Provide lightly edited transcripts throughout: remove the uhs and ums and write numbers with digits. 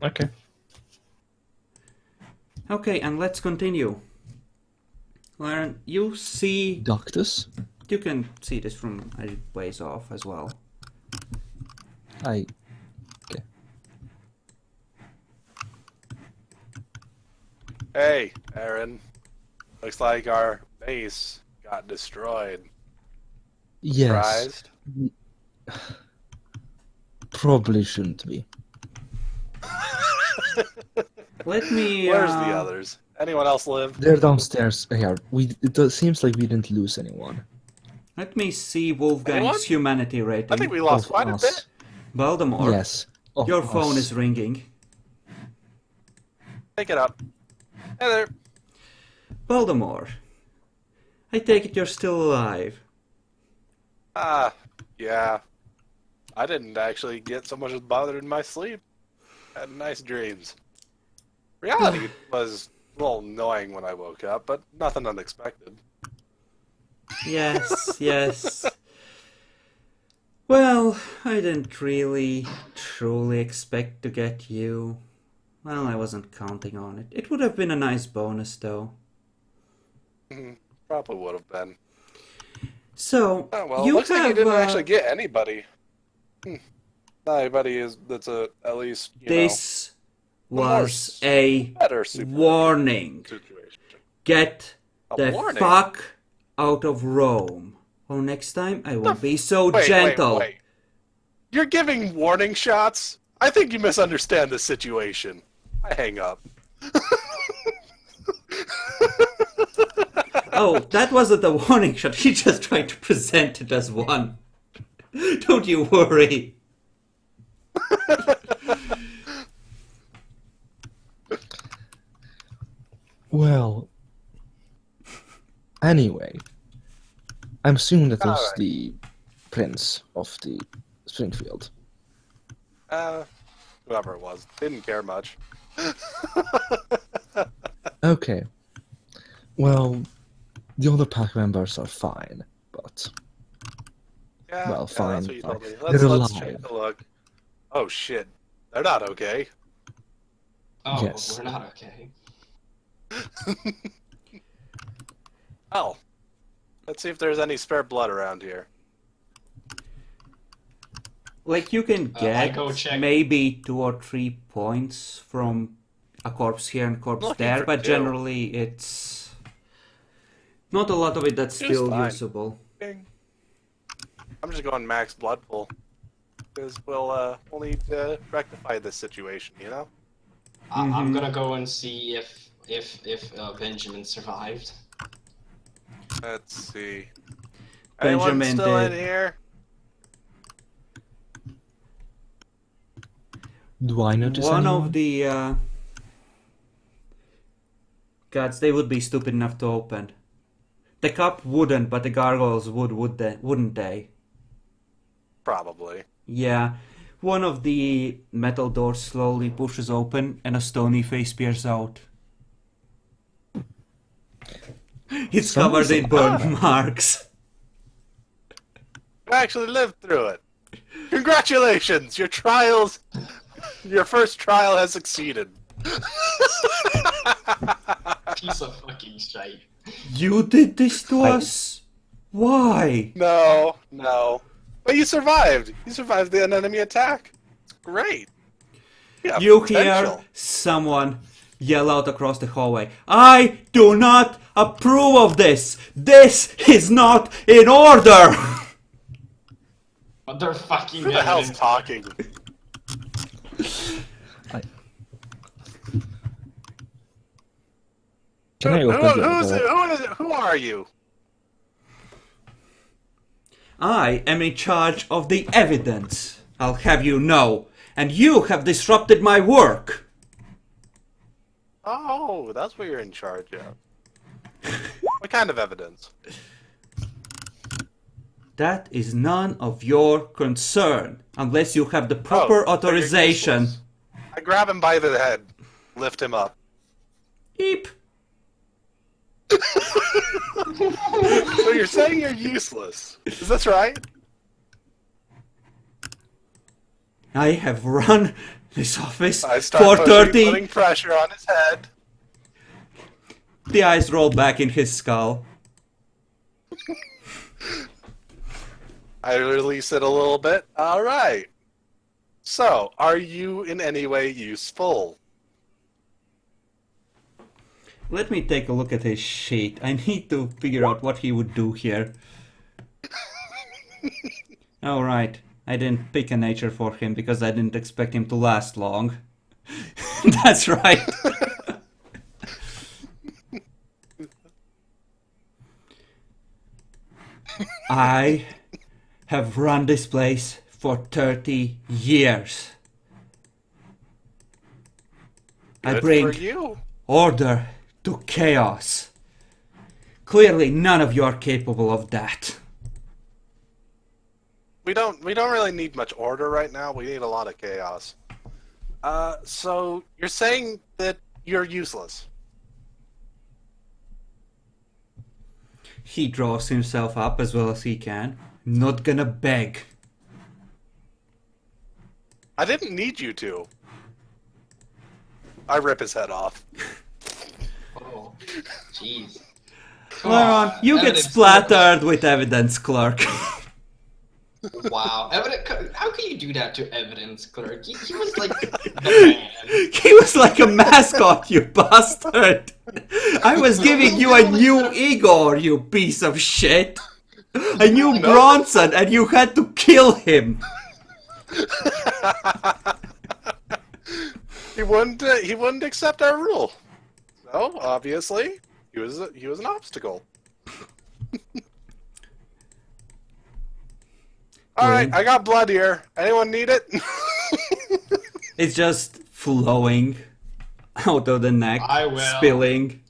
Okay. Okay, and let's continue. Lauren, you see... Doctus? You can see this from a ways off as well. Okay. Hey, Aaron. Looks like our base got destroyed. Yes. Surprised? Probably shouldn't be. Let me... Where's the others? Anyone else live? They're downstairs. Here. Seems like we didn't lose anyone. Let me see Wolfgang's Anyone? humanity rating. I think we lost Of quite a us. bit. Baltimore, Yes. Of your phone us. is ringing. Pick it up. Hey there. Baltimore, I take it you're still alive. Yeah. I didn't actually get so much as bothered in my sleep. Had nice dreams. Reality was a little annoying when I woke up, but nothing unexpected. Yes, yes. Well, I didn't really, truly expect to get you. Well, I wasn't counting on it. It would have been a nice bonus, though. Probably would have been. So, Oh, well, you looks like you have, didn't actually get anybody. Not anybody that's at least, this more was a better super warning. situation. Get A the warning? fuck out of Rome. Or next time I won't be so Wait, gentle. wait. You're giving warning shots? I think you misunderstand the situation. I hang up. Oh, that wasn't a warning shot. He just tried to present it as one. Don't you worry. Well. Anyway. I'm assuming that was Alright. the prince of the Springfield. Whoever it was. Didn't care much. Okay. Well, the other pack members are fine, but Yeah, well, yeah, fine. that's what you told me. They're Let's alive. take a look. Oh shit. They're not okay. Oh, Yes. we're not okay. Well, let's see if there's any spare blood around here. Like, you can I get go check. maybe 2 or 3 points from a corpse here and a corpse Looking there, for but 2. generally it's not a lot of it that's Two's still fine. usable. Bing. I'm just going max blood pool. Because we'll need to rectify this situation, you know? I'm gonna go and see if Benjamin survived. Let's see. Anyone Benjamin still in did. here? Do I notice One anyone? of the gods, they would be stupid enough to open. The cup wouldn't, but the gargoyles would they? Wouldn't they? Probably. Yeah. One of the metal doors slowly pushes open and a stony face peers out. It's Someone's covered in burn marks. You actually lived through it. Congratulations! Your first trial has succeeded. Piece of fucking shite. You did this to us? Why? No. But you survived. You survived the enemy attack. It's great. have You potential. hear someone yell out across the hallway. I do not approve of this. This is not in order. But they're fucking Who the hell's evidence. talking? Can I open the door? Who are you? I am in charge of the evidence, I'll have you know, and you have disrupted my work. Oh, that's what you're in charge of. What kind of evidence? That is none of your concern, unless you have the proper Oh, so you're authorization. useless. I grab him by the head, lift him up. Eep. So you're saying you're useless? Is this right? I have run this office I for start 30. putting pressure on his head. The eyes roll back in his skull. I release it a little bit. All right. So, are you in any way useful? Let me take a look at his sheet. I need to figure out what he would do here. Oh, right. I didn't pick a nature for him because I didn't expect him to last long. That's right. I have run this place for 30 years. I Good bring for you. order to chaos. Clearly, none of you are capable of that. We don't really need much order right now. We need a lot of chaos. So you're saying that you're useless. He draws himself up as well as he can. Not gonna beg. I didn't need you to. I rip his head off. Oh, jeez. Laron, you get Evidence splattered with evidence clerk. clerk. Wow. How can you do that to evidence clerk? He was like the man. He was like a mascot, you bastard. I was giving you a new Igor, you piece of shit. A new Bronson, and you had to kill him. He wouldn't accept our rule. So obviously, he was an obstacle. All right, I got blood here. Anyone need it? It's just flowing out of the neck, I will. spilling.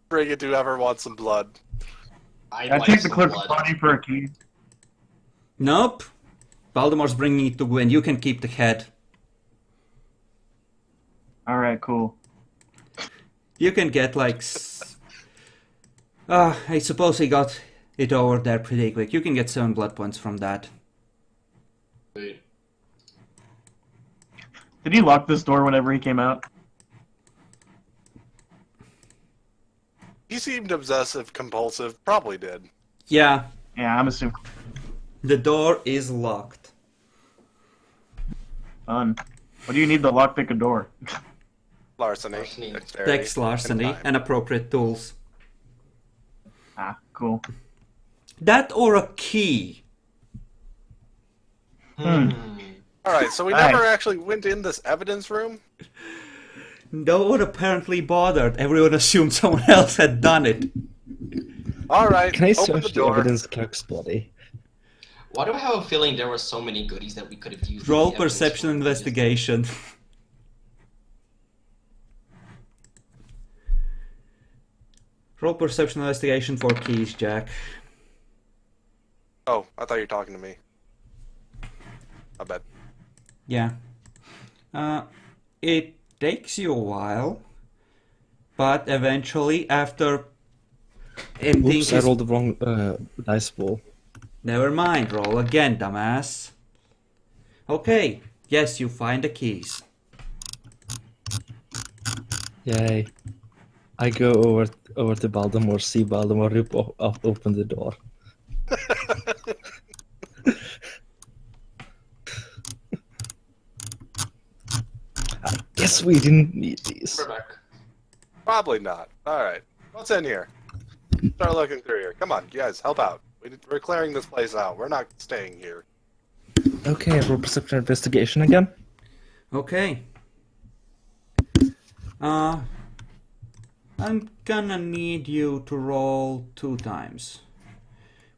Bring it to whoever wants some blood. I I like take the some clerk's blood. body for a key. Nope. Baldamore's bringing it to Gwen. You can keep the head. Alright, cool. You can get like... I suppose he got it over there pretty quick. You can get 7 blood points from that. Wait. Did he lock this door whenever he came out? He seemed obsessive compulsive. Probably did. Yeah, Yeah, I'm assuming. the door is locked. Fun. What do you need to lockpick a door? Larceny. Larceny. Dexterity, Dex larceny and time. and appropriate tools. Ah, cool. That or a key. Hmm. All right, so we Nice. never actually went in this evidence room. No one apparently bothered. Everyone assumed someone else had done it. All right, Can I open search the the door. evidence clerk's body? Why do I have a feeling there were so many goodies that we could have used? in Roll the evidence perception room? investigation. Roll perception investigation for keys, Jack. Oh, I thought you were talking to me. I bet. Yeah. It takes you a while, but eventually, after emptying Oops, I his... rolled the wrong dice pool. Never mind, roll again, dumbass. Okay, yes, you find the keys. Yay. I go over to Baltimore, see Baltimore open the door. I guess we didn't need these. We're back. Probably not. All right, what's in here? Start looking through here. Come on, you guys, help out. We're clearing this place out. We're not staying here. Okay, roll perception investigation again. Okay. I'm gonna need you to roll 2 times.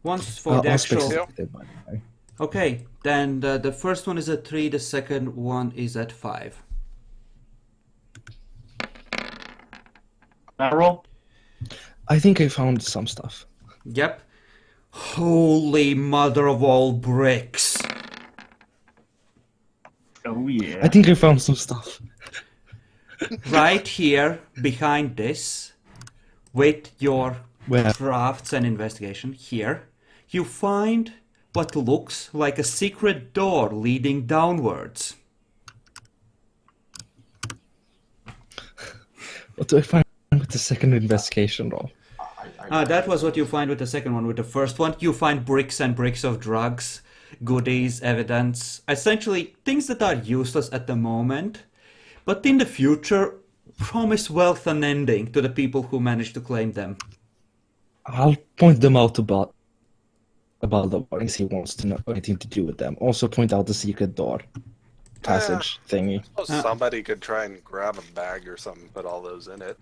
Once for the I'll actual... specific it, by the way. Okay, then the first one is at 3, the second one is at 5. That roll? I think I found some stuff. Yep. Holy mother of all bricks. Oh yeah. I think I found some stuff. Right here, behind this, with your Where? drafts and investigation, here, you find what looks like a secret door leading downwards. What do I find with the second investigation roll? That was what you find with the second one. With the first one, you find bricks and bricks of drugs, goodies, evidence, essentially things that are useless at the moment, but in the future promise wealth unending to the people who manage to claim them. I'll point them out about the warnings he wants to know anything to do with them. Also point out the secret door passage thingy. Somebody could try and grab a bag or something, put all those in it.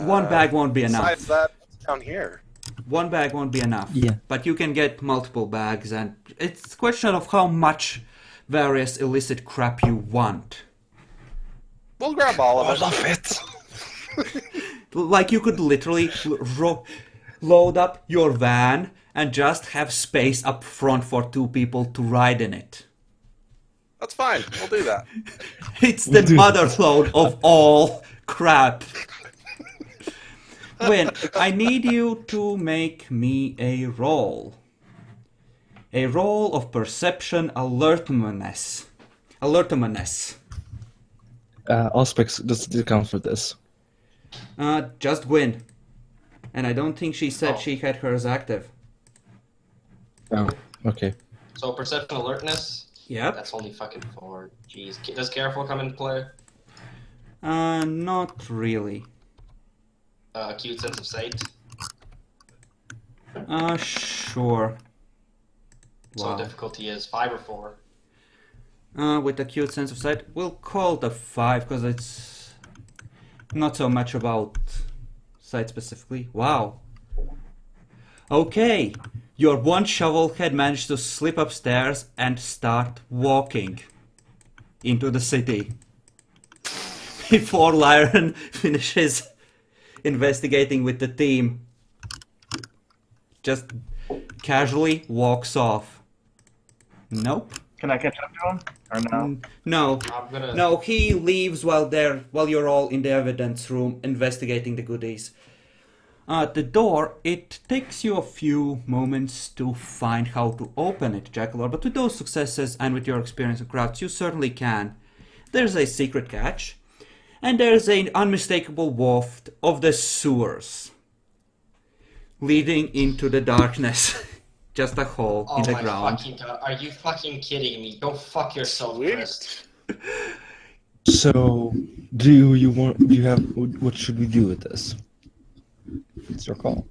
One bag won't be enough. Besides that, it's down here. One bag won't be enough. Yeah. But you can get multiple bags, and it's a question of how much various illicit crap you want. We'll grab all of it. Love it! Like you could literally load up your van and just have space up front for 2 people to ride in it. That's fine. We'll do that. It's the mother load of all crap. Win, I need you to make me a roll. A roll of perception alertness. Alertness. Auspex does it count for this? Just Gwyn. And I don't think she said she had hers active. Oh, okay. So perception alertness. Yep. That's only fucking 4. Jeez. Does careful come into play? Not really. Acute sense of sight. Sure. So Wow. difficulty is 5 or 4. With acute sense of sight, we'll call it a 5 because it's not so much about sight specifically. Wow. Okay, your one shovelhead managed to slip upstairs and start walking into the city. Before Lyron finishes investigating with the team, just casually walks off. Nope. Can I catch up to him? Or no? No. I'm gonna. No, he leaves while you're all in the evidence room investigating the goodies. The door, it takes you a few moments to find how to open it, Jackalor, but with those successes and with your experience in crowds, you certainly can. There's a secret catch, and there's an unmistakable waft of the sewers leading into the darkness. Just a hole Oh in the my ground. fucking god! Are you fucking kidding me? Go fuck yourself, Sweet. Chris. So, what should we do with this? It's your call.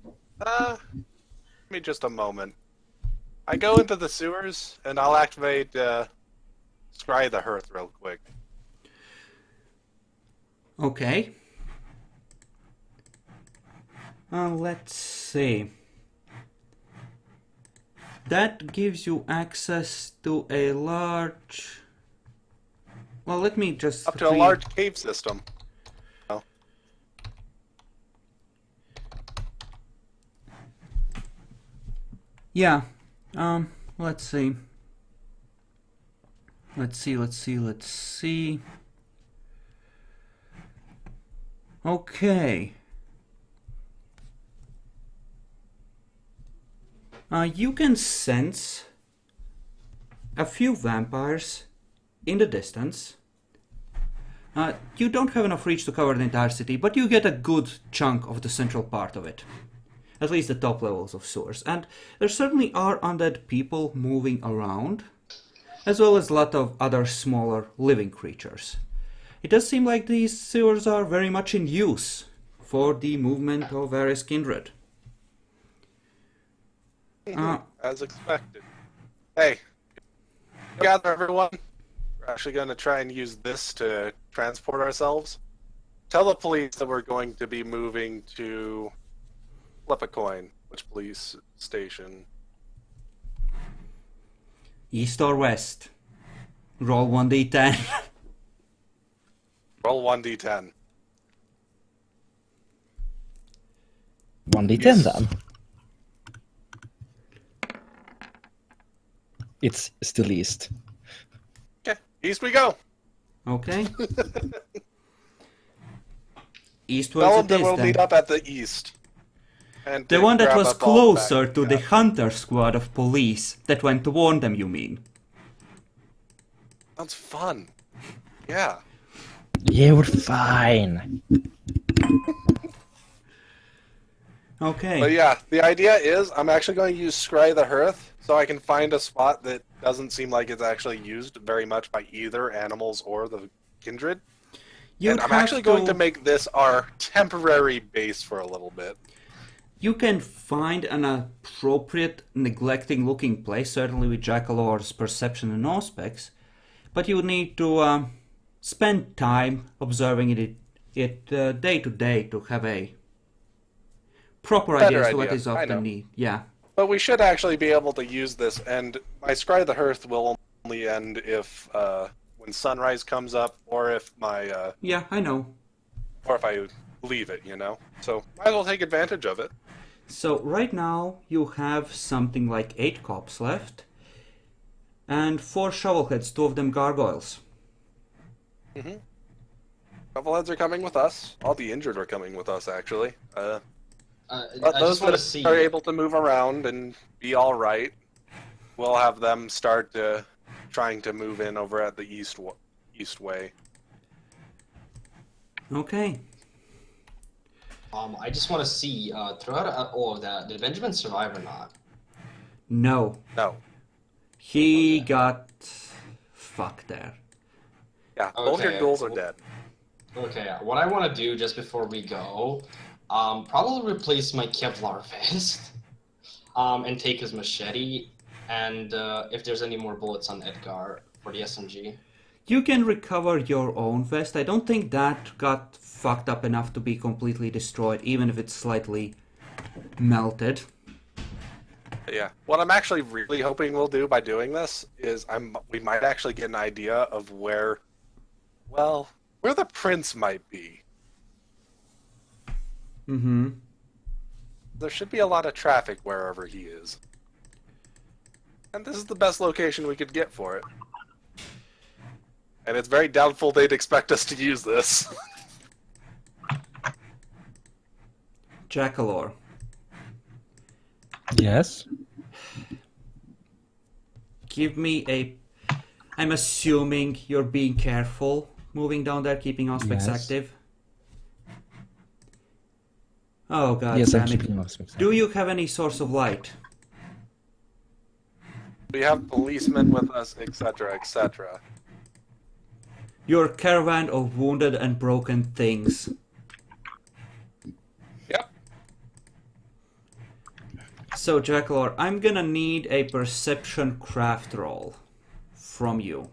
Give me just a moment. I go into the sewers and I'll activate Scry the Hearth real quick. Okay. Let's see. That gives you access to a large... Well, let me just... Up to a large cave system. Oh. Yeah. Let's see. Let's see. Okay. You can sense a few vampires in the distance. You don't have enough reach to cover the entire city, but you get a good chunk of the central part of it. At least the top levels of sewers. And there certainly are undead people moving around, as well as a lot of other smaller living creatures. It does seem like these sewers are very much in use for the movement of various kindred. As expected. Hey, gather everyone. We're actually going to try and use this to transport ourselves. Tell the police that we're going to be moving to Flip a Coin, which police station? East or west? Roll 1d10. Roll 1d10. 1d10 Yes. then. It's still east. Okay, east we go. Okay. Tell Eastwards them it that is we'll then. meet up at the east. And The to one that grab was up all the closer back- to yeah. the hunter squad of police that went to warn them, you mean? Sounds fun. Yeah. Yeah, we're fine. Okay. But yeah, the idea is I'm actually going to use Scry the Hearth so I can find a spot that doesn't seem like it's actually used very much by either animals or the kindred. You'd And I'm have actually going to make this our temporary base for a little bit. You can find an appropriate, neglecting looking place, certainly with Jackalor's perception and aspects, but you would need to spend time observing it day to day to have a proper idea Better as to what idea, is I often know. needed. Yeah. But we should actually be able to use this, and my Scry the Hearth will only end if when sunrise comes up, or if my Yeah, I know. or if I leave it, you know. So might as well take advantage of it. So right now you have something like 8 cops left, and 4 shovelheads, 2 of them gargoyles. Couple heads are coming with us. All the injured are coming with us, actually. But I those just want to that see. are able to move around and be all right, we'll have them start trying to move in over at the east way. Okay. I just want to see throughout all of that. Did Benjamin survive or not? No. No. He Okay. got fucked there. Yeah, both your Okay, ghouls are well- dead. Okay, what I want to do just before we go, probably replace my Kevlar vest, and take his machete, and if there's any more bullets on Edgar for the SMG. You can recover your own vest. I don't think that got fucked up enough to be completely destroyed, even if it's slightly melted. Yeah. What I'm actually really hoping we'll do by doing this is we might actually get an idea of where the prince might be. Mm-hmm. There should be a lot of traffic wherever he is. And this is the best location we could get for it. And it's very doubtful they'd expect us to use this. Jackalor. Yes. Give me a... I'm assuming you're being careful moving down there, keeping aspects Yes. active. Oh god Yes, I'm damn it. keeping aspects. Do you have any source of light? We have policemen with us, etc., etc. Your caravan of wounded and broken things. Yep. So, Jackalor, I'm gonna need a perception craft roll from you.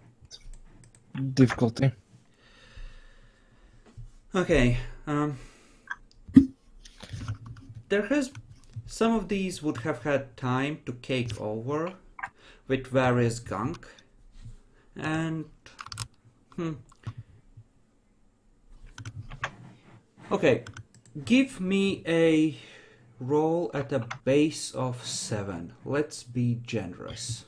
Difficulty. Okay, there has... Some of these would have had time to cake over with various gunk. And... Okay, give me a roll at a base of 7. Let's be generous.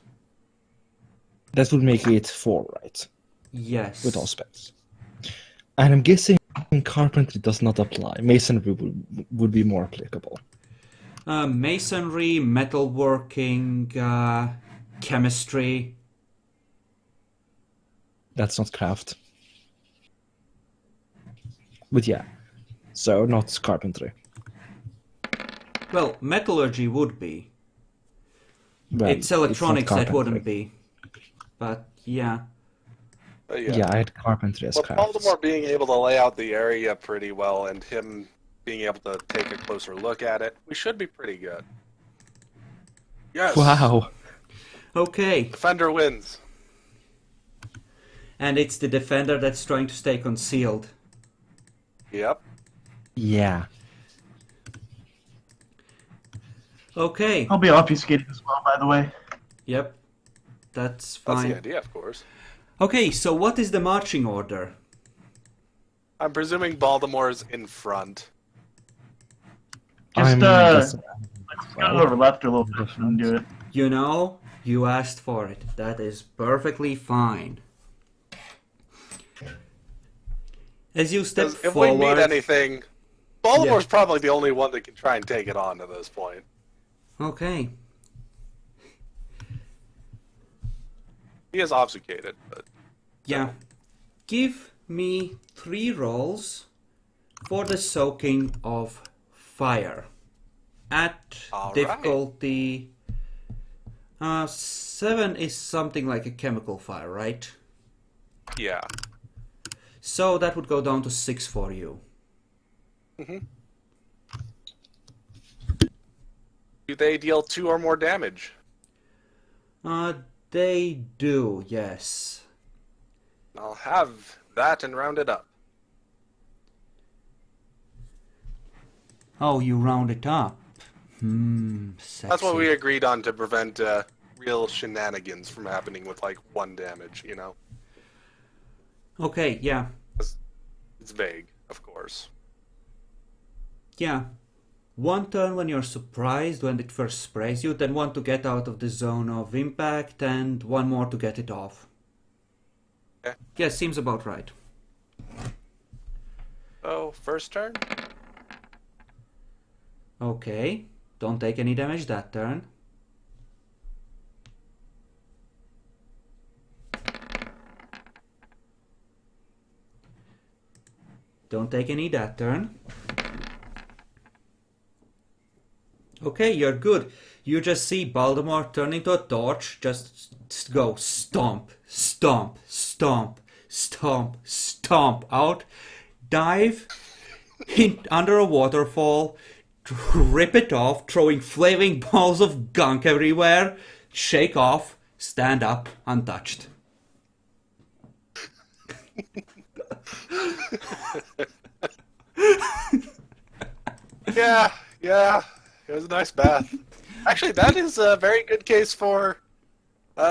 That would make it 4, right? Yes. With all specs. And I'm guessing carpentry does not apply. Masonry would be more applicable. Masonry, metalworking, chemistry. That's not craft. But yeah. So, not carpentry. Well, metallurgy would be. Well, It's not electronics that carpentry. wouldn't be. But yeah. But Yeah, I had carpentry as With crafts. Baltimore being able to lay out the area pretty well and him being able to take a closer look at it, we should be pretty good. Yes. Wow. Okay. Defender wins. And it's the defender that's trying to stay concealed. Yep. Yeah. Okay. I'll be obfuscated as well, by the way. Yep. That's That's fine. the idea, of course. Okay, so what is the marching order? I'm presuming Baltimore's in front. Just, I'm let's guessing- go over left a little bit and do it. You know, you asked for it. That is perfectly fine. As you step 'Cause if we forward... need anything, Baltimore's probably the only one that can try and take it on at this point. Okay. He is obfuscated, but Yeah. Give me 3 rolls for the soaking of fire. At All difficulty 7 is something like a chemical fire, right? yeah. So that would go down to 6 for you. Do they deal 2 or more damage? They do, yes. I'll have that and round it up. Oh, you round it up. Sexy. That's what we agreed on to prevent real shenanigans from happening with like 1 damage, you know? Okay, yeah. It's vague, of course. Yeah. 1 turn when you're surprised when it first sprays you, then 1 to get out of the zone of impact, and 1 more to get it off. Okay. Yeah, seems about right. So, first turn? Okay. Don't take any damage that turn. Don't take any that turn. Okay, you're good. You just see Baltimore turn into a torch, just go stomp, stomp, stomp, stomp, stomp out, dive in under a waterfall, rip it off, throwing flaming balls of gunk everywhere, shake off, stand up, untouched. Yeah, yeah. It was a nice bath. Actually, that is a very good case for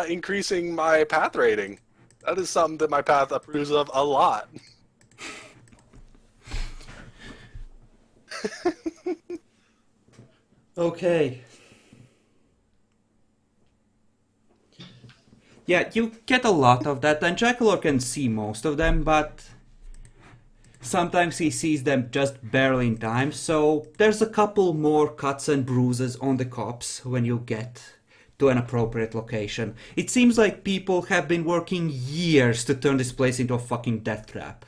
increasing my path rating. That is something that my path approves of a lot. Okay. Yeah, you get a lot of that, and Jackalor can see most of them, but sometimes he sees them just barely in time, so there's a couple more cuts and bruises on the cops when you get to an appropriate location. It seems like people have been working years to turn this place into a fucking death trap.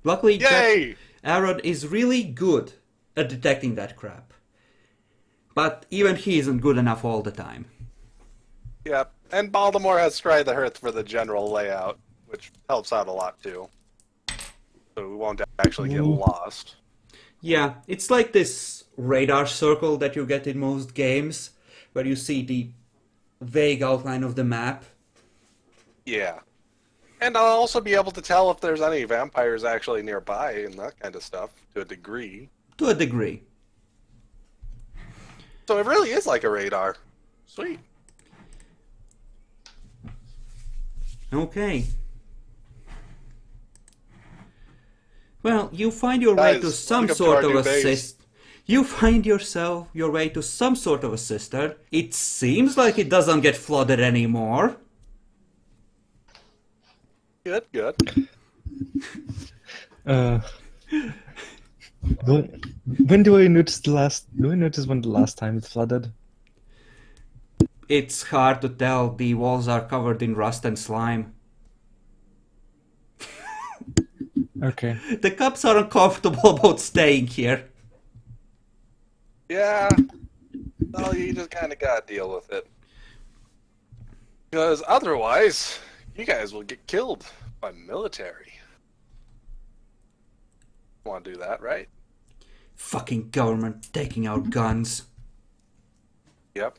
Luckily, Yay! Aaron is really good at detecting that crap. But even he isn't good enough all the time. Yep. And Baltimore has tried the hearth for the general layout, which helps out a lot too. So we won't actually get lost. Yeah, it's like this radar circle that you get in most games, where you see the vague outline of the map. Yeah. And I'll also be able to tell if there's any vampires actually nearby and that kind of stuff, to a degree. To a degree. So it really is like a radar. Sweet. Okay. Well, you find your way to Guys, some welcome to sort our of new a base. system. You find yourself your way to some sort of a cistern. It seems like it doesn't get flooded anymore. Good, good. When do I notice the last? Do I notice when the last time it flooded? It's hard to tell. The walls are covered in rust and slime. Okay. The cops are uncomfortable about staying here. Yeah. Well, you just kind of gotta deal with it. Because otherwise, you guys will get killed by military. Want to do that, right? Fucking government taking out guns. Yep.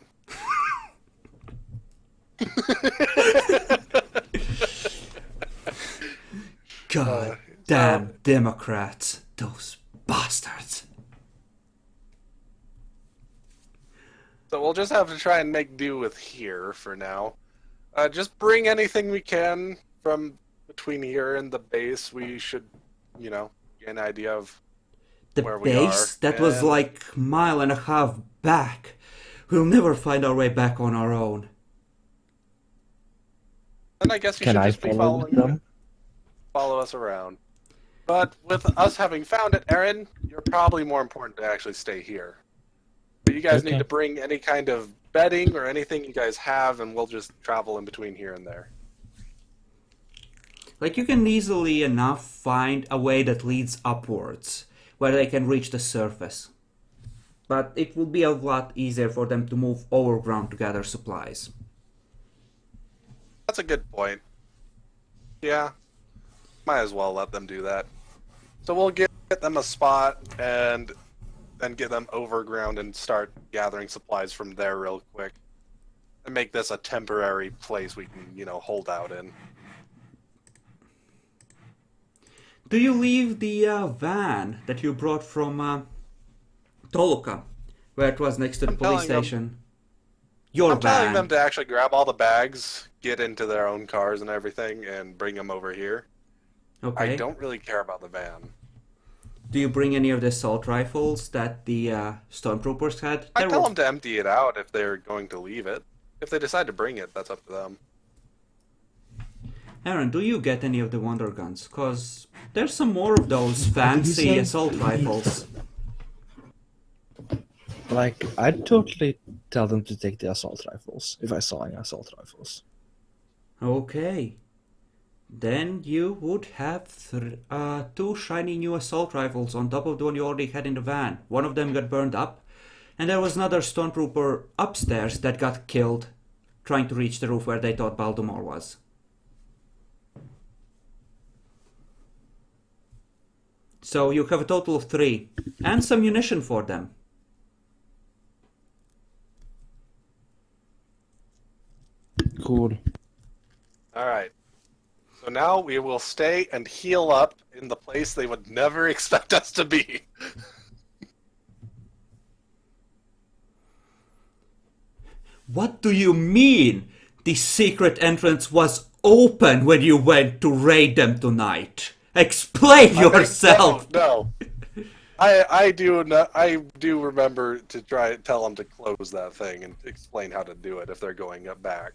God damn Democrats. Those bastards. So we'll just have to try and make do with here for now. Just bring anything we can from between here and the base. We should, you know, get an idea of The where we base? are. That was And- like a mile and a half back. We'll never find our way back on our own. Then I guess you Can should I just be follow following them? follow us around. But with us having found it, Aaron, you're probably more important to actually stay here. But you guys Okay. need to bring any kind of bedding or anything you guys have, and we'll just travel in between here and there. Like, you can easily enough find a way that leads upwards, where they can reach the surface. But it will be a lot easier for them to move overground to gather supplies. That's a good point. Yeah, might as well let them do that. So we'll get them a spot and then get them overground and start gathering supplies from there real quick. And make this a temporary place we can, hold out in. Do you leave the van that you brought from Toluca, where it was next to the I'm police telling them- station? Your I'm telling van. them to actually grab all the bags, get into their own cars and everything, and bring them over here. Okay. I don't really care about the van. Do you bring any of the assault rifles that the stormtroopers had? I There tell were- them to empty it out if they're going to leave it. If they decide to bring it, that's up to them. Aaron, do you get any of the wonder guns? Cause there's some more of those fancy say? assault rifles. Like, I'd totally tell them to take the assault rifles if I saw any assault rifles. Okay. Then you would have two shiny new assault rifles on top of the one you already had in the van. One of them got burned up, and there was another stormtrooper upstairs that got killed trying to reach the roof where they thought Baltimore was. So you have a total of 3, and some munition for them. Cool. Alright. So now we will stay and heal up in the place they would never expect us to be. What do you mean? The secret entrance was open when you went to raid them tonight. Explain yourself. No. I do remember to tell them to close that thing and explain how to do it if they're going up back.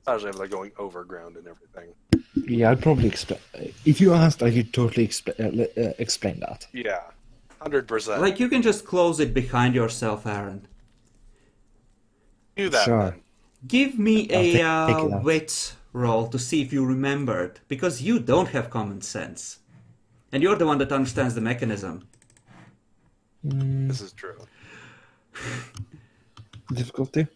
Especially if they're going overground and everything. Yeah, I'd probably explain. If you asked, I could totally explain that. Yeah. 100%. Like, you can just close it behind yourself, Aaron. Do that Sure. then. Give me I'll take it a out. wits roll to see if you remembered, because you don't have common sense. And you're the one that understands the mechanism. This is true. Difficulty?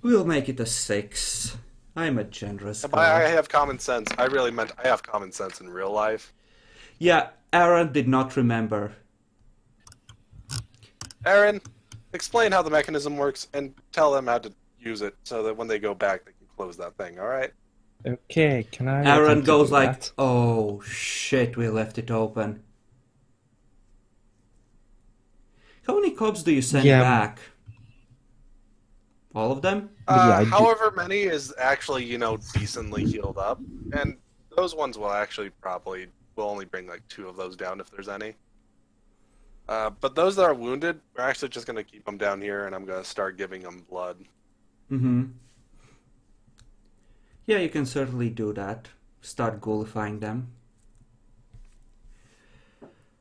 We'll make it a 6. I'm a generous And by I guy. have common sense, I really meant I have common sense in real life. Yeah, Aaron did not remember. Aaron, explain how the mechanism works and tell them how to use it so that when they go back, they can close that thing, alright? Okay, can I... Aaron attempt to goes do like, that? oh shit, we left it open. How many cops do you send Yeah. back? All of them? Yeah, I do- However many is actually, decently healed up. And those ones will actually probably, we'll only bring like 2 of those down if there's any. But those that are wounded, we're actually just going to keep them down here and I'm going to start giving them blood. Mm-hmm. Yeah, you can certainly do that. Start ghoulifying them.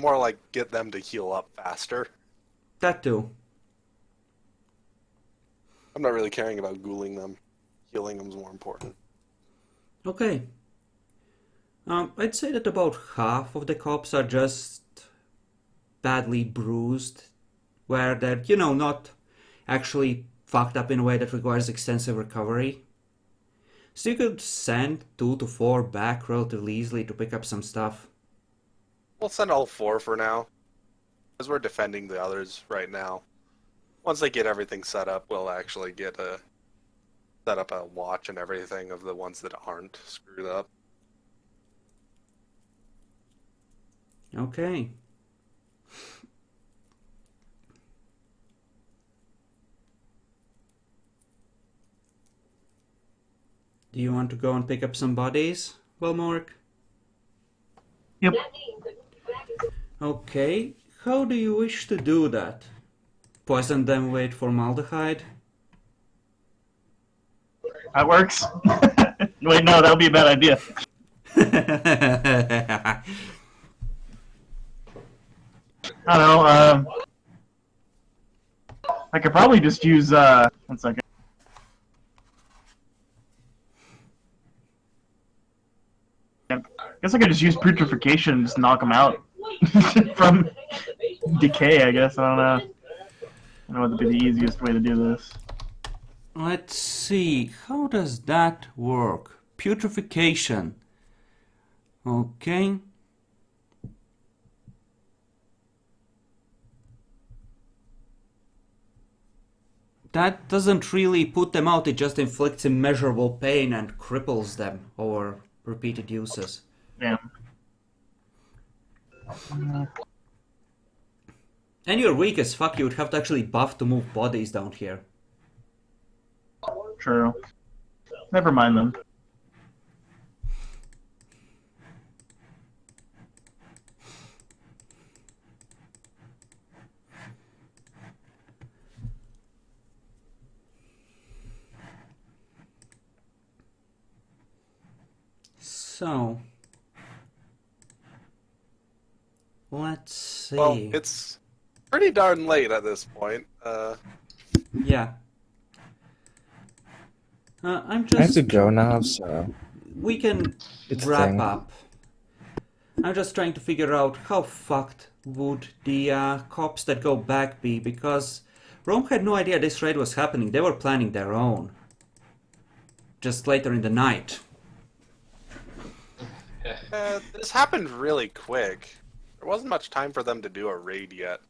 More like get them to heal up faster. That too. I'm not really caring about ghouling them. Healing them is more important. Okay. I'd say that about half of the cops are just badly bruised, where they're, not actually fucked up in a way that requires extensive recovery. So you could send 2 to 4 back relatively easily to pick up some stuff. We'll send all 4 for now. Because we're defending the others right now. Once they get everything set up, we'll actually set up a watch and everything of the ones that aren't screwed up. Okay. Do you want to go and pick up some bodies, Wilmork? Yep. Okay. How do you wish to do that? Poison them with formaldehyde? That works. Wait, no, that would be a bad idea. I don't know. I could probably just use. 1 second. I guess I could just use putrefaction and just knock them out from decay. I guess I don't know. I don't know what would be the easiest way to do this. Let's see, how does that work? Putrefaction. Okay. That doesn't really put them out, it just inflicts immeasurable pain and cripples them over repeated uses. Yeah. And you're weak as fuck, you would have to actually buff to move bodies down here. True. Never mind them. So, let's see. Well, it's pretty darn late at this point. Yeah. I'm I have just... to go now, so We can It's wrap thing. up. I'm just trying to figure out how fucked would the cops that go back be, because Rome had no idea this raid was happening. They were planning their own. Just later in the night. This happened really quick. There wasn't much time for them to do a raid yet.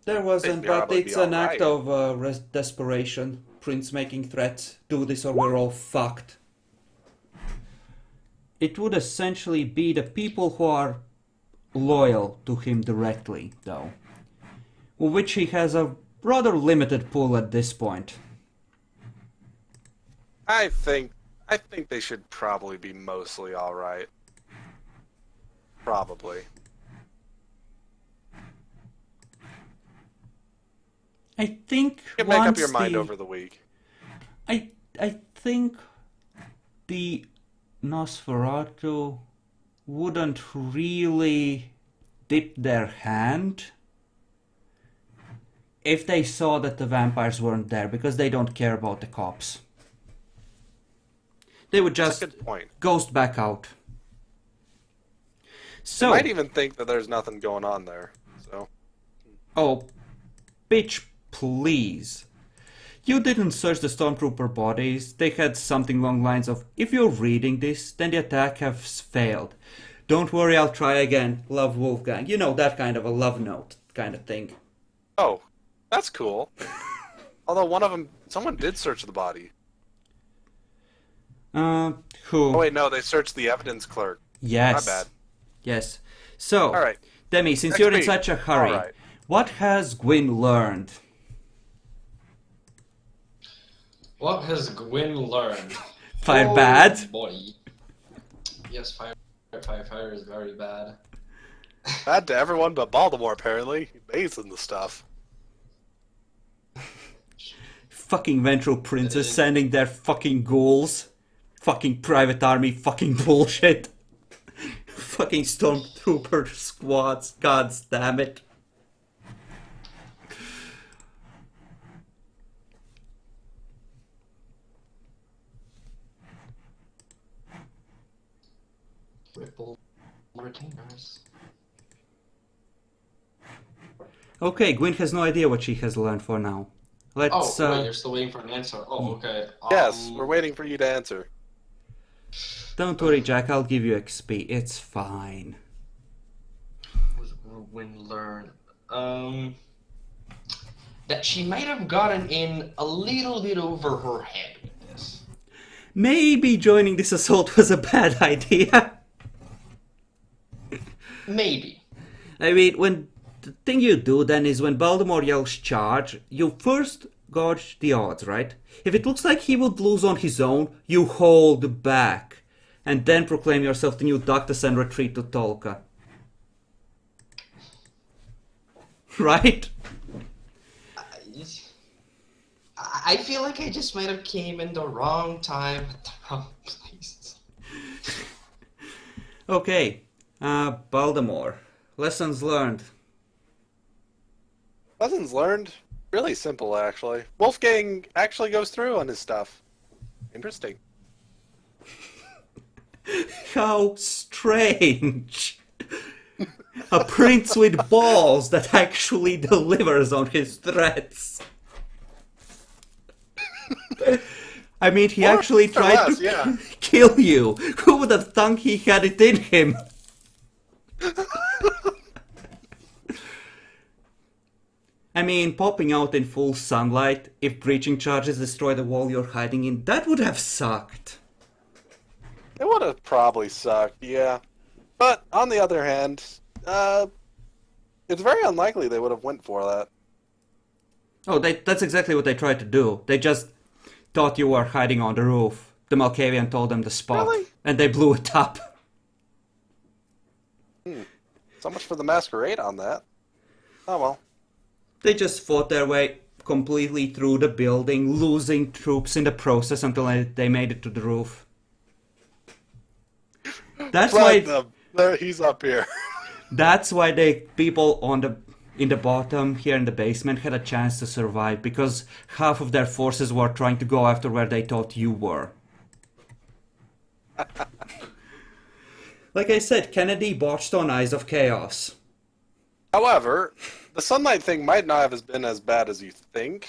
There wasn't, They'd but probably it's be an act alright. of desperation. Prince making threats. Do this or we're all fucked. It would essentially be the people who are loyal to him directly, though. Which he has a rather limited pool at this point. I think they should probably be mostly alright. Probably. I think You can make up once your mind the- over the week. I think the Nosferatu wouldn't really dip their hand if they saw that the vampires weren't there, because they don't care about the cops. They would That's just a good point. ghost back out. So, I might even think that there's nothing going on there. So oh, bitch, please. You didn't search the Stormtrooper bodies. They had something along lines of, if you're reading this, then the attack has failed. Don't worry, I'll try again. Love, Wolfgang. You know, that kind of a love note kind of thing. oh, that's cool. Although one of them, someone did search the body. Who? Oh wait, no, they searched the evidence clerk. Yes. My bad. Yes. So, All right. Demi, since Next you're in week. such a hurry, All right. what has Gwyn learned? What has Gwyn learned? Fire Oh, bad? boy. Yes, fire is very bad. Bad to everyone but Baltimore, apparently. He bathes in the stuff. Fucking Ventral Princes sending their fucking ghouls. Fucking private army fucking bullshit. Fucking Stormtrooper squads, god damn it. Ripple retainers. Okay, Gwyn has no idea what she has learned for now. Let's, Oh, wait, you're still waiting for an answer. Oh, okay. Yes, we're waiting for you to answer. don't worry, Jack, I'll give you XP. It's fine. What does Gwyn learn? That she might have gotten in a little bit over her head with this. Maybe joining this assault was a bad idea. Maybe. I mean, when the thing you do then is when Baltimore yells charge, you first gauge the odds, right? If it looks like he would lose on his own, you hold back. And then proclaim yourself the new Doctus and retreat to Toluca. Right? I feel like I just might have came in the wrong time at the wrong place. Okay. Baltimore. Lessons learned. Lessons learned? Really simple, actually. Wolfgang actually goes through on his stuff. Interesting. How strange! A prince with balls that actually delivers on his threats. I mean, he More actually or tried less, to yeah. kill you. Who would have thunk he had it in him? I mean, popping out in full sunlight, if breaching charges destroy the wall you're hiding in, that would have sucked. It would have probably sucked, yeah. But, on the other hand, it's very unlikely they would have went for that. Oh, that's exactly what they tried to do. They just thought you were hiding on the roof. The Malkavian told them the spot, Really? and they blew it up. So much for the masquerade on that. Oh well. They just fought their way completely through the building, losing troops in the process until they made it to the roof. That's why. He's up here. That's why the people in the bottom here in the basement had a chance to survive, because half of their forces were trying to go after where they thought you were. Like I said, Kennedy botched on Eyes of Chaos. However, the sunlight thing might not have been as bad as you think,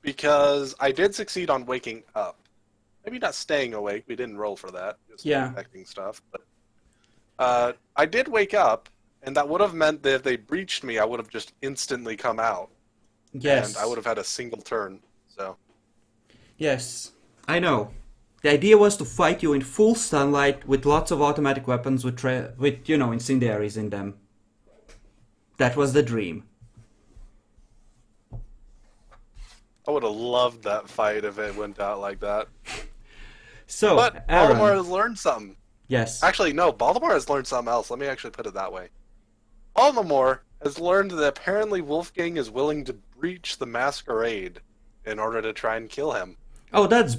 because I did succeed on waking up. Maybe not staying awake, we didn't roll for that, just affecting stuff. But I did wake up, and that would have meant that if they breached me, I would have just instantly come out. Yes. And I would have had a single turn, so... Yes, I know. The idea was to fight you in full sunlight with lots of automatic weapons with incendiaries in them. That was the dream. I would have loved that fight if it went out like that. So, But Aaron, Baltimore has learned something. yes. Actually, no, Baltimore has learned something else. Let me actually put it that way. Baltimore has learned that apparently Wolfgang is willing to breach the masquerade in order to try and kill him. Oh, that's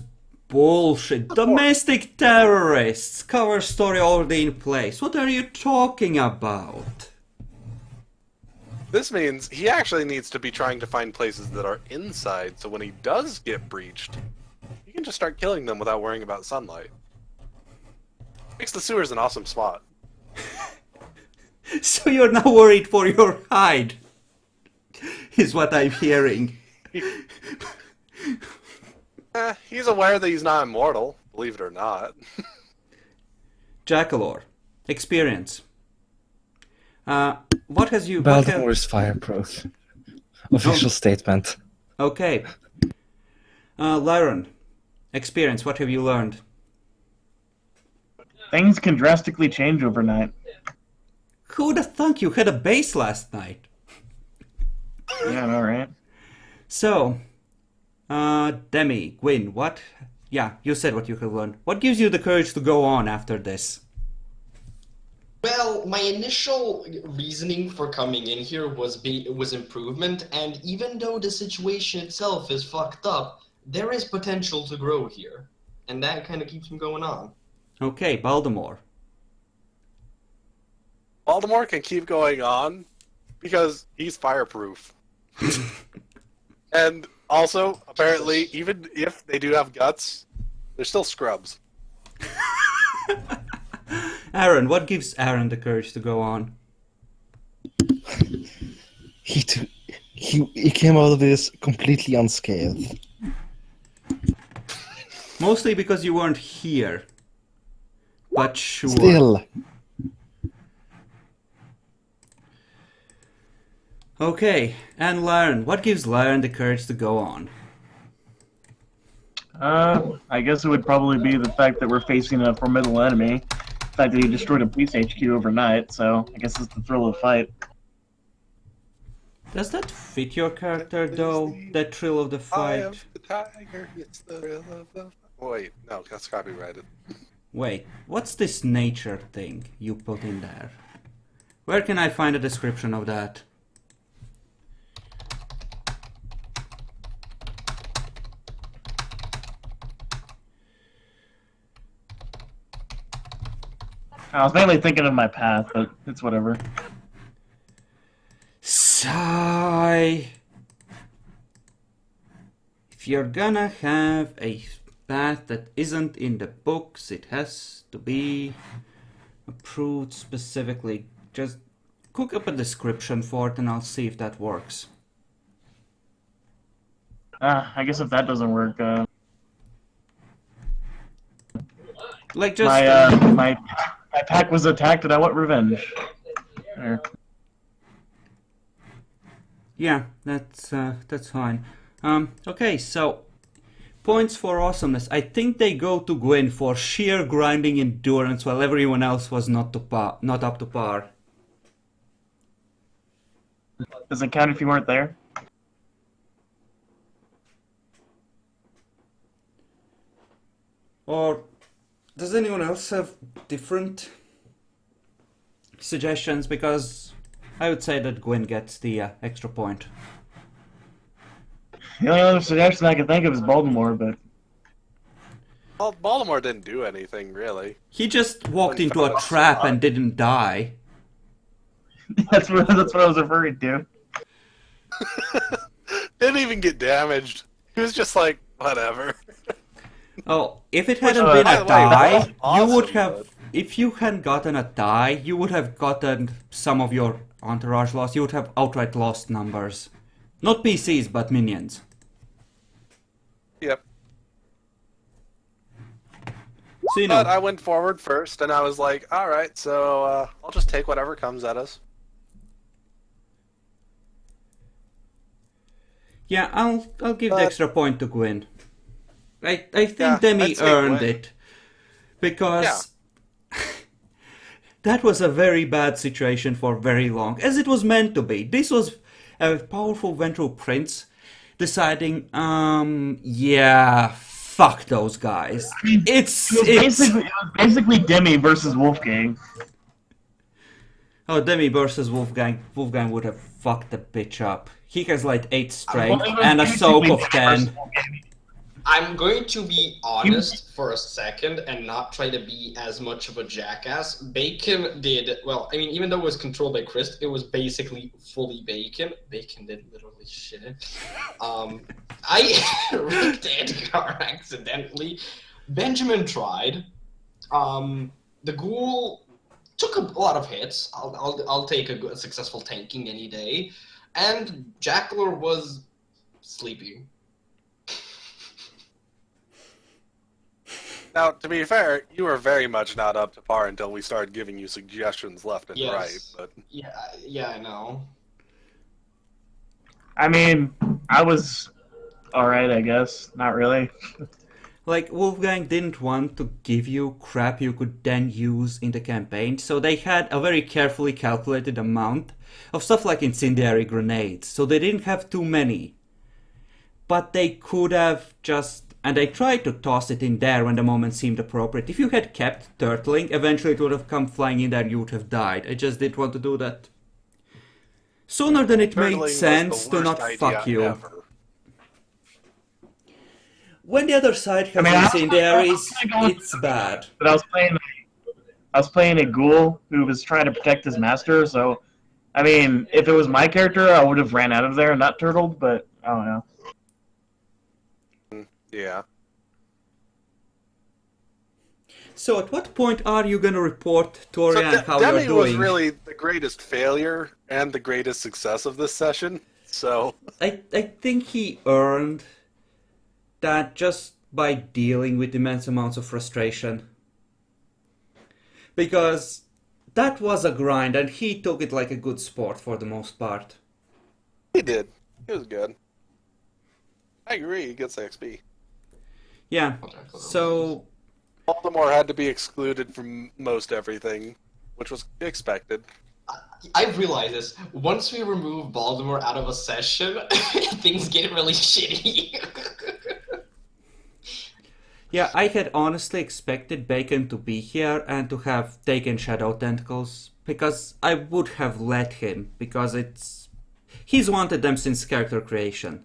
bullshit. Domestic terrorists. Cover story already in place. What are you talking about? This means he actually needs to be trying to find places that are inside, so when he does get breached, he can just start killing them without worrying about sunlight. Makes the sewers an awesome spot. So you're now worried for your hide, is what I'm hearing. He's aware that he's not immortal, believe it or not. Jackalore. Experience. What has you... Baltimore is fireproof. Official statement. Okay. Lyron. Experience. What have you learned? Things can drastically change overnight. Who'd have thunk you had a base last night? Yeah, I know, right? So, Demi, Gwyn, what? Yeah, you said what you have learned. What gives you the courage to go on after this? Well, my initial reasoning for coming in here was improvement, and even though the situation itself is fucked up, there is potential to grow here, and that kind of keeps me going on. Okay, Baltimore. Baltimore can keep going on because he's fireproof. And also, apparently, even if they do have guts, they're still scrubs. Aaron, what gives Aaron the courage to go on? He came out of this completely unscathed. Mostly because you weren't here. But sure. Still. Okay, and Lyron, what gives Lyron the courage to go on? I guess it would probably be the fact that we're facing a formidable enemy. The fact that he destroyed a police HQ overnight, so I guess it's the thrill of the fight. Does that fit your character, though? That thrill of the I am fight? the tiger, it's the thrill of the... Wait, no, that's copyrighted. Wait, what's this nature thing you put in there? Where can I find a description of that? I was mainly thinking of my path, but it's whatever. Silence. if you're gonna have a path that isn't in the books, it has to be approved specifically. Just cook up a description for it and I'll see if that works. I guess if that doesn't work, Like just my pack was attacked and I want revenge. There. yeah, that's fine. Okay, so points for awesomeness. I think they go to Gwyn for sheer grinding endurance, while everyone else was not up to par. Does it count if you weren't there? Or does anyone else have different suggestions? Because I would say that Gwyn gets the extra point. The only other suggestion I can think of is Baltimore, but Well, Baltimore didn't do anything, really. He just walked into a trap and didn't die. that's what I was referring to. Didn't even get damaged. He was just like, whatever. Oh, if it hadn't Which, been by a the way, that was die, awesome, you would have. but- If you hadn't gotten a die, you would have gotten some of your entourage lost. You would have outright lost numbers. Not PCs, but minions. Yep. So, you But know, I went forward first, and I was like, alright, so I'll just take whatever comes at us. yeah, I'll give the But- extra point to Gwyn. I think Yeah, Demi I'd say earned Gwyn. it. Because that was a very bad situation for very long, as it was meant to be. This was a powerful Ventral Prince deciding, yeah, fuck those guys. It's It was basically Demi versus Wolfgang. Oh, Demi versus Wolfgang. Wolfgang would have fucked the bitch up. He has like 8 strength Well, it was and a soak basically of Demi versus 10. Wolfgang. I'm going to be honest for a second and not try to be as much of a jackass. Bacon did, well, I mean, even though it was controlled by Chris, it was basically fully Bacon. Bacon did literally shit. I rigged Edgar accidentally. Benjamin tried. The ghoul took a lot of hits. I'll take a successful tanking any day. And Jackler was sleepy. Now, to be fair, you were very much not up to par until we started giving you suggestions left and Yes. right, but... Yeah, I know. I mean, I was alright, I guess. Not really. Like, Wolfgang didn't want to give you crap you could then use in the campaign, so they had a very carefully calculated amount of stuff like incendiary grenades, so they didn't have too many. But they could have just... And they tried to toss it in there when the moment seemed appropriate. If you had kept turtling, eventually it would have come flying in there and you would have died. I just didn't want to do that. Sooner than it Turtling made was sense the to worst not idea fuck you. ever. When the other side has I incendiaries, was going to it's bad. But I was playing a ghoul who was trying to protect his master, so I mean, if it was my character, I would have ran out of there and not turtled, but I don't know. Yeah. So at what point are you going to report So Torian how Demi you're doing? was really the greatest failure and the greatest success of this session, so... I think he earned that just by dealing with immense amounts of frustration. Because that was a grind and he took it like a good sport for the most part. He did. He was good. I agree, he gets XP. Yeah, so... Baltimore had to be excluded from most everything, which was expected. I've realized this. Once we remove Baltimore out of a session, things get really shitty. Yeah, I had honestly expected Bacon to be here and to have taken Shadow Tentacles, because I would have let him, because he's wanted them since character creation.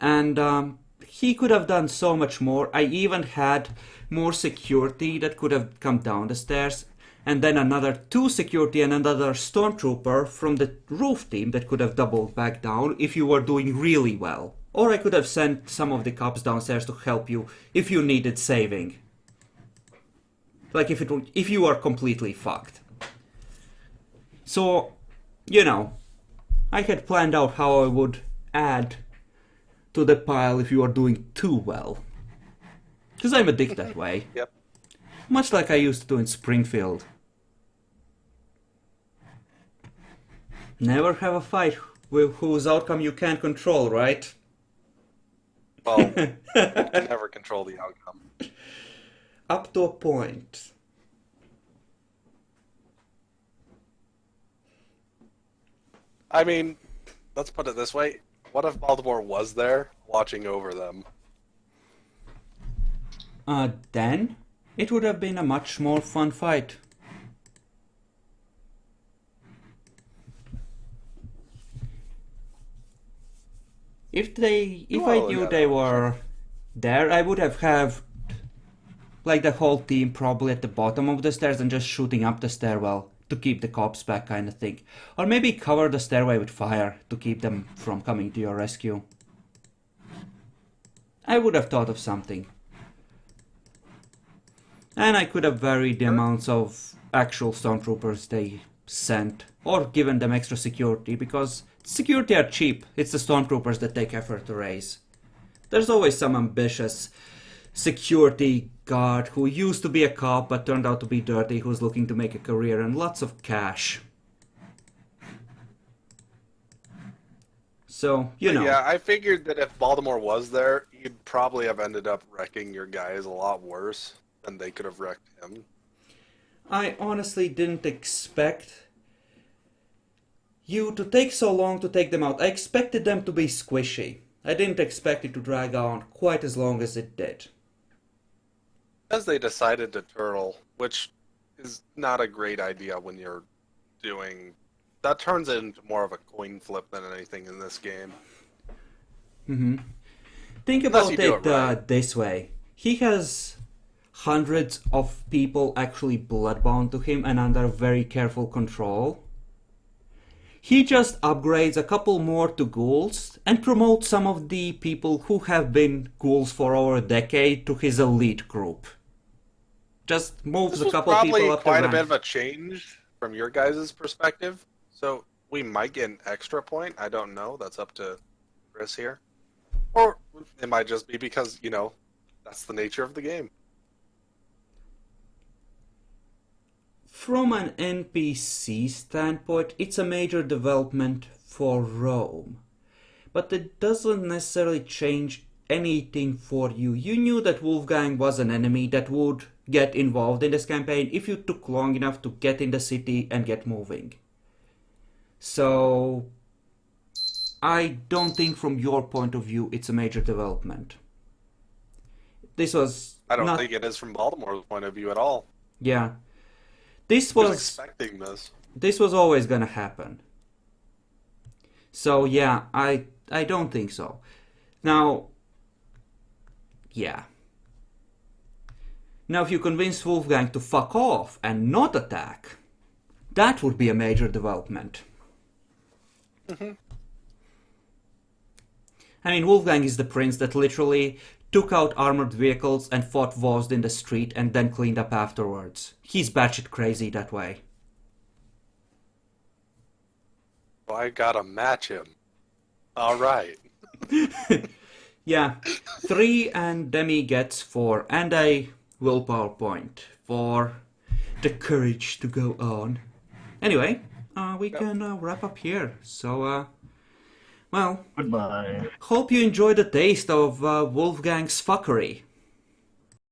And he could have done so much more. I even had more security that could have come down the stairs. and then another 2 security and another stormtrooper from the roof team that could have doubled back down if you were doing really well. Or I could have sent some of the cops downstairs to help you if you needed saving. Like if you are completely fucked. So, you know, I had planned out how I would add to the pile if you are doing too well. Because I'm a dick that way. Yep. Much like I used to do in Springfield. Never have a fight with whose outcome you can't control, right? Well, you can never control the outcome. Up to a point. I mean, let's put it this way. What if Baltimore was there watching over them? Then it would have been a much more fun fight. If I Well, knew yeah, they that was were there, I would have like the whole team probably at the bottom of the stairs and just shooting up the stairwell to keep the cops back, kind of thing. Or maybe cover the stairway with fire to keep them from coming to your rescue. I would have thought of something. And I could have varied the amounts of actual stormtroopers they sent, or given them extra security, because security are cheap. It's the stormtroopers that take effort to raise. There's always some ambitious security guard who used to be a cop but turned out to be dirty, who's looking to make a career and lots of cash. So, you know. Yeah, I figured that if Baltimore was there, you'd probably have ended up wrecking your guys a lot worse than they could have wrecked him. I honestly didn't expect you to take so long to take them out. I expected them to be squishy. I didn't expect it to drag on quite as long as it did. Because they decided to turtle, which is not a great idea when you're doing... That turns it into more of a coin flip than anything in this game. Think Unless about you do it it right. this way. He has hundreds of people actually bloodbound to him and under very careful control. He just upgrades a couple more to ghouls and promotes some of the people who have been ghouls for over a decade to his elite group. Just moves This a was couple probably people up the quite a rank. bit of a change from your guys' perspective. So we might get an extra point. I don't know. That's up to Chris here. Or it might just be because, you know, that's the nature of the game. From an NPC standpoint, it's a major development for Rome. But it doesn't necessarily change anything for you. You knew that Wolfgang was an enemy that would get involved in this campaign if you took long enough to get in the city and get moving. So, I don't think from your point of view it's a major development. This was I don't not... think it is from Baltimore's point of view at all. Yeah. This I was was... expecting this. This was always gonna happen. So yeah, I don't think so. Now, yeah. Now if you convince Wolfgang to fuck off and not attack, that would be a major development. I mean, Wolfgang is the prince that literally took out armored vehicles and fought wars in the street and then cleaned up afterwards. He's batshit crazy that way. Well, I gotta match him. All right. Yeah, 3 and Demi gets 4 and a willpower point for the courage to go on. Anyway, we can wrap up here. So, well, Goodbye. hope you enjoyed the taste of Wolfgang's fuckery.